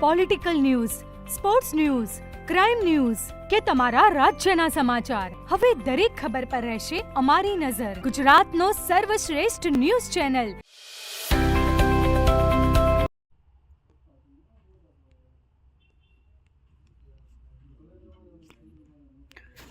Political news, sports news, crime news કે તમારા રાજ્યના સમાચાર, હવે દરેક ખબર પર રહેશે અમારી નજર. ગુજરાતનો સર્વશ્રેષ્ઠ ન્યૂઝ ચેનલ.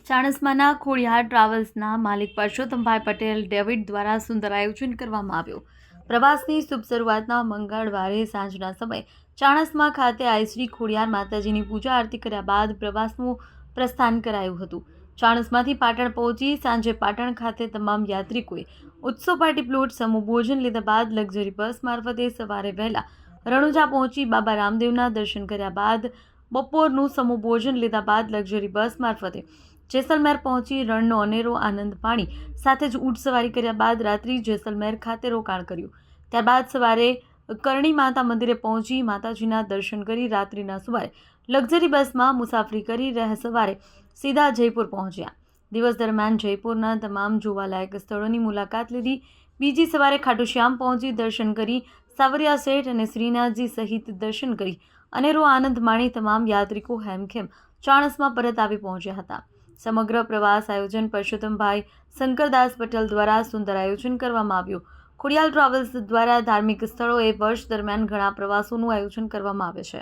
ચાણસ્માના ખોડિયાર ટ્રાવેલ્સના માલિક પરસોત્તમભાઈ પટેલ ડેવિડ દ્વારા સુંદર આયોજન કરવામાં આવ્યું. પ્રવાસની શુભ શરૂઆતના મંગળવારે સાંજના સમયે ચાણસ્મા ખાતે આઈ શ્રી ખોડિયાર માતાજીની પૂજા આરતી કર્યા બાદ પ્રવાસનું પ્રસ્થાન કરાયું હતું. ચાણસ્માથી પાટણ પહોંચી સાંજે પાટણ ખાતે તમામ યાત્રિકોએ ઉત્સવ પાર્ટી પ્લોટ સમૂહ ભોજન લીધા બાદ લક્ઝરી બસ મારફતે સવારે વહેલા રણુજા પહોંચી બાબા રામદેવના દર્શન કર્યા બાદ બપોરનું સમૂહ ભોજન લીધા બાદ લક્ઝરી બસ મારફતે જેસલમેર પહોંચી રણનો અનેરો આનંદ માણી સાથે જ ઊંટ સવારી કર્યા બાદ રાત્રિ જેસલમેર ખાતે રોકાણ કર્યું. ત્યારબાદ સવારે કરણી માતા મંદિરે પહોંચી માતાજીના દર્શન કરી રાત્રિના સુમારે લક્ઝરી બસમાં મુસાફરી કરી સવારે સીધા જયપુર પહોંચ્યા. દિવસ દરમિયાન જયપુરના તમામ જોવાલાયક સ્થળોની મુલાકાત લીધી. બીજી સવારે ખાટુ શ્યામ પહોંચી દર્શન કરી સાવરિયા શેઠ અને શ્રીનાથજી સહિત દર્શન કરી અનેરો આનંદ માણી તમામ યાત્રિકો હેમખેમ ચાણસ્મા પરત આવી પહોંચ્યા હતા. સમગ્ર પ્રવાસ આયોજન પરસોત્તમભાઈ શંકરદાસ પટેલ દ્વારા સુંદર આયોજન કરવામાં આવ્યું. ખોડિયાર ટ્રાવેલ્સ દ્વારા ધાર્મિક સ્થળોએ વર્ષ દરમિયાન ઘણા પ્રવાસોનું આયોજન કરવામાં આવે છે.